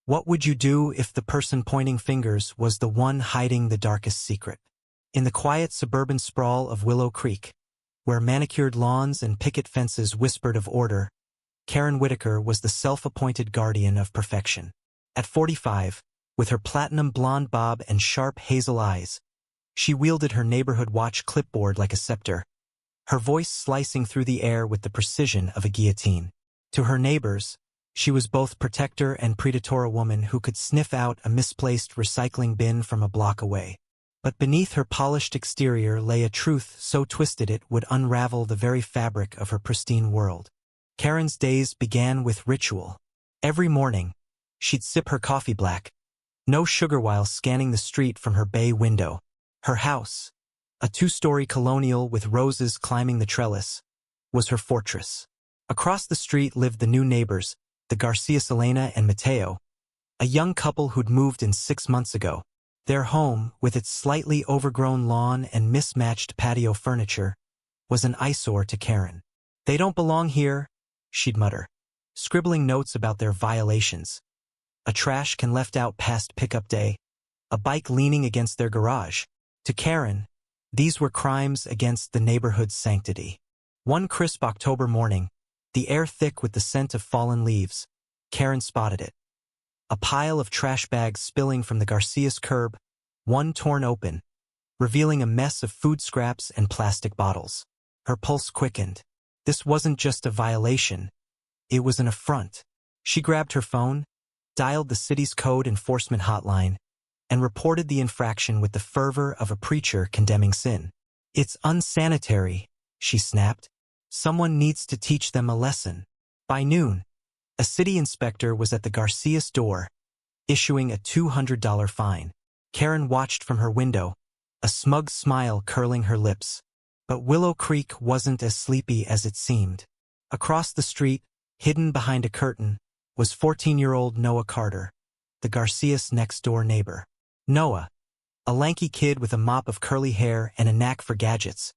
What would you do if the person pointing fingers was the one hiding the darkest secret? In the quiet suburban sprawl of Willow Creek, where manicured lawns and picket fences whispered of order, Karen Whitaker was the self-appointed guardian of perfection. At 45, with her platinum blonde bob and sharp hazel eyes, she wielded her neighborhood watch clipboard like a scepter, her voice slicing through the air with the precision of a guillotine. To her neighbors, she was both protector and predator, a woman who could sniff out a misplaced recycling bin from a block away. But beneath her polished exterior lay a truth so twisted it would unravel the very fabric of her pristine world. Karen's days began with ritual. Every morning, she'd sip her coffee black, no sugar, while scanning the street from her bay window. Her house, a two-story colonial with roses climbing the trellis, was her fortress. Across the street lived the new neighbors, the Garcias, Elena and Mateo, a young couple who'd moved in 6 months ago. Their home, with its slightly overgrown lawn and mismatched patio furniture, was an eyesore to Karen. "They don't belong here," she'd mutter, scribbling notes about their violations. A trash can left out past pickup day, a bike leaning against their garage. To Karen, these were crimes against the neighborhood's sanctity. One crisp October morning, the air thick with the scent of fallen leaves, Karen spotted it. A pile of trash bags spilling from the Garcias curb, one torn open, revealing a mess of food scraps and plastic bottles. Her pulse quickened. This wasn't just a violation, it was an affront. She grabbed her phone, dialed the city's code enforcement hotline, and reported the infraction with the fervor of a preacher condemning sin. "It's unsanitary," she snapped. "Someone needs to teach them a lesson." By noon, a city inspector was at the Garcias door, issuing a $200 fine. Karen watched from her window, a smug smile curling her lips. But Willow Creek wasn't as sleepy as it seemed. Across the street, hidden behind a curtain, was 14-year-old Noah Carter, the Garcias' next-door neighbor. Noah, a lanky kid with a mop of curly hair and a knack for gadgets,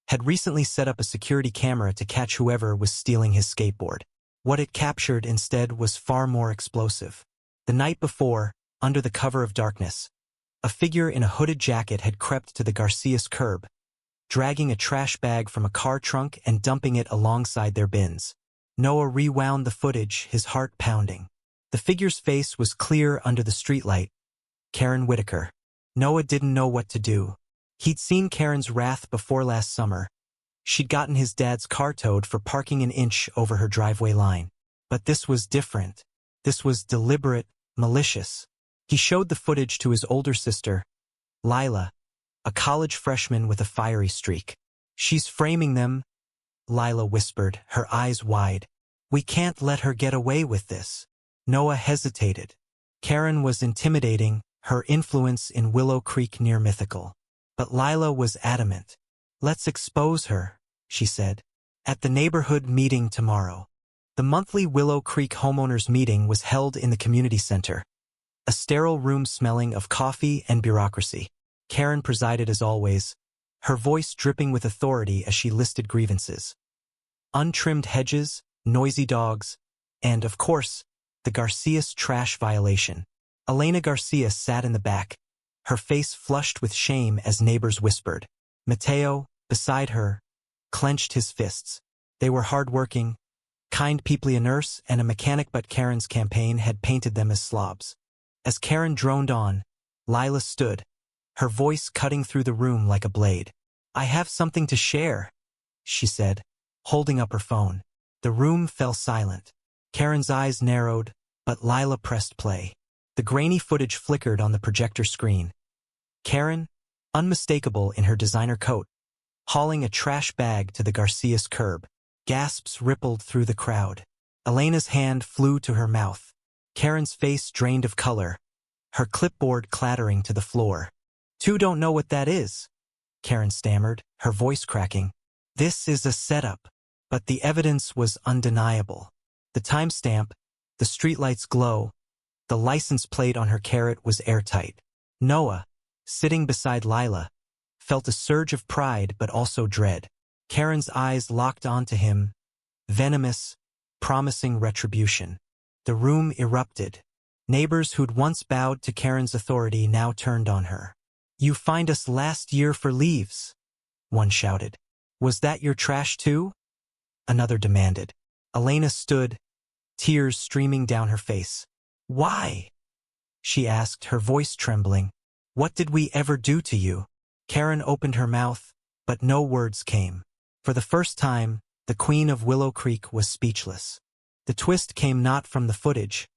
had recently set up a security camera to catch whoever was stealing his skateboard. What it captured instead was far more explosive. The night before, under the cover of darkness, a figure in a hooded jacket had crept to the Garcias curb, dragging a trash bag from a car trunk and dumping it alongside their bins. Noah rewound the footage, his heart pounding. The figure's face was clear under the streetlight. Karen Whitaker. Noah didn't know what to do. He'd seen Karen's wrath before last summer. She'd gotten his dad's car towed for parking an inch over her driveway line. But this was different. This was deliberate, malicious. He showed the footage to his older sister, Lila, a college freshman with a fiery streak. "She's framing them," Lila whispered, her eyes wide. "We can't let her get away with this." Noah hesitated. Karen was intimidating, her influence in Willow Creek near mythical. But Lila was adamant. "Let's expose her," she said. "At the neighborhood meeting tomorrow." The monthly Willow Creek homeowners meeting was held in the community center, a sterile room smelling of coffee and bureaucracy. Karen presided as always, her voice dripping with authority as she listed grievances. Untrimmed hedges, noisy dogs, and, of course, the Garcias trash violation. Elena Garcia sat in the back, her face flushed with shame as neighbors whispered. Mateo, beside her, clenched his fists. They were hard-working, kind people, a nurse and a mechanic, but Karen's campaign had painted them as slobs. As Karen droned on, Lila stood, her voice cutting through the room like a blade. "I have something to share," she said, holding up her phone. The room fell silent. Karen's eyes narrowed, but Lila pressed play. The grainy footage flickered on the projector screen. Karen, unmistakable in her designer coat, hauling a trash bag to the Garcias curb. Gasps rippled through the crowd. Elena's hand flew to her mouth. Karen's face drained of color, her clipboard clattering to the floor. "You don't know what that is," Karen stammered, her voice cracking. "This is a setup." But the evidence was undeniable. The timestamp, the streetlight's glow, the license plate on her carrot was airtight. Noah, sitting beside Lila, felt a surge of pride but also dread. Karen's eyes locked onto him, venomous, promising retribution. The room erupted. Neighbors who'd once bowed to Karen's authority now turned on her. "You fined us last year for leaves," one shouted. "Was that your trash too?" Another demanded. Elena stood, tears streaming down her face. "Why?" she asked, her voice trembling. "What did we ever do to you?" Karen opened her mouth, but no words came. For the first time, the Queen of Willow Creek was speechless. The twist came not from the footage,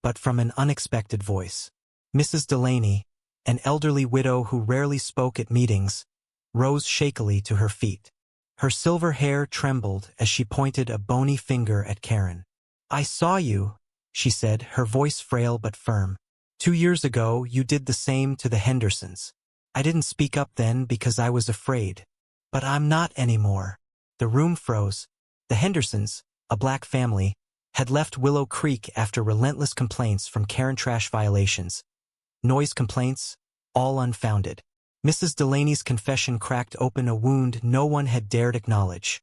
but from an unexpected voice. Mrs. Delaney, an elderly widow who rarely spoke at meetings, rose shakily to her feet. Her silver hair trembled as she pointed a bony finger at Karen. "I saw you," she said, her voice frail but firm. "2 years ago, you did the same to the Hendersons. I didn't speak up then because I was afraid. But I'm not anymore." The room froze. The Hendersons, a black family, had left Willow Creek after relentless complaints from Karen trash violations. Noise complaints, all unfounded. Mrs. Delaney's confession cracked open a wound no one had dared acknowledge.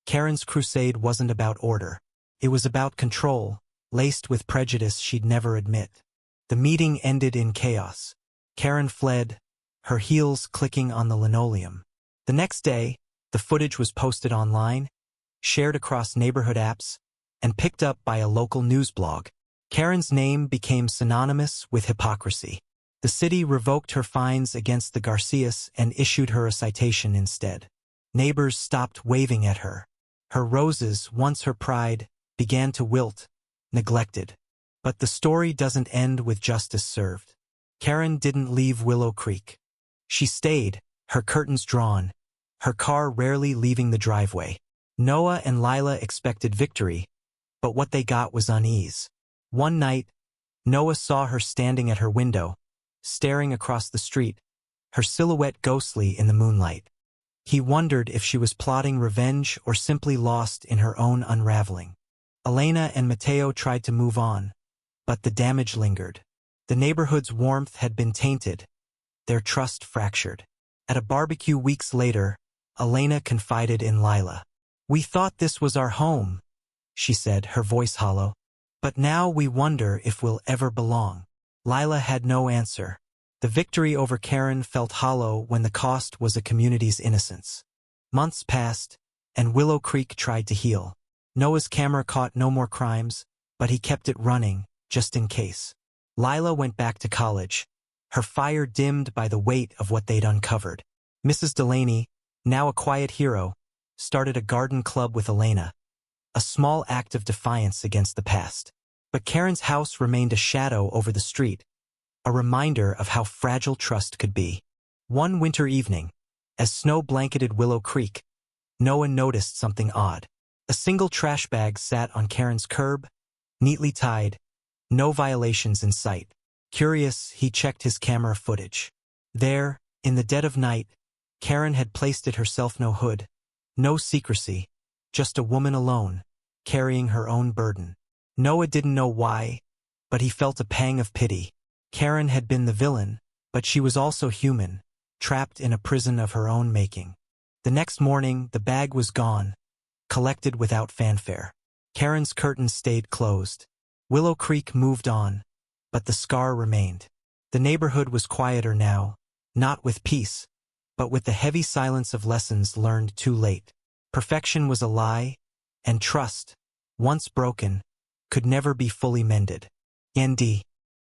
Karen's crusade wasn't about order. It was about control, laced with prejudice she'd never admit. The meeting ended in chaos. Karen fled, her heels clicking on the linoleum. The next day, the footage was posted online, shared across neighborhood apps, and picked up by a local news blog. Karen's name became synonymous with hypocrisy. The city revoked her fines against the Garcias and issued her a citation instead. Neighbors stopped waving at her. Her roses, once her pride, began to wilt, neglected. But the story doesn't end with justice served. Karen didn't leave Willow Creek. She stayed, her curtains drawn, her car rarely leaving the driveway. Noah and Lila expected victory, but what they got was unease. One night, Noah saw her standing at her window, staring across the street, her silhouette ghostly in the moonlight. He wondered if she was plotting revenge or simply lost in her own unraveling. Elena and Mateo tried to move on, but the damage lingered. The neighborhood's warmth had been tainted, their trust fractured. At a barbecue weeks later, Elena confided in Lila. "We thought this was our home," she said, her voice hollow. "But now we wonder if we'll ever belong." Lila had no answer. The victory over Karen felt hollow when the cost was a community's innocence. Months passed, and Willow Creek tried to heal. Noah's camera caught no more crimes, but he kept it running, just in case. Lila went back to college, her fire dimmed by the weight of what they'd uncovered. Mrs. Delaney, now a quiet hero, started a garden club with Elena, a small act of defiance against the past. But Karen's house remained a shadow over the street, a reminder of how fragile trust could be. One winter evening, as snow blanketed Willow Creek, Noah noticed something odd. A single trash bag sat on Karen's curb, neatly tied, no violations in sight. Curious, he checked his camera footage. There, in the dead of night, Karen had placed it herself, no hood, no secrecy, just a woman alone, carrying her own burden. Noah didn't know why, but he felt a pang of pity. Karen had been the villain, but she was also human, trapped in a prison of her own making. The next morning, the bag was gone, collected without fanfare. Karen's curtains stayed closed. Willow Creek moved on, but the scar remained. The neighborhood was quieter now, not with peace, but with the heavy silence of lessons learned too late. Perfection was a lie, and trust, once broken, could never be fully mended. Nd.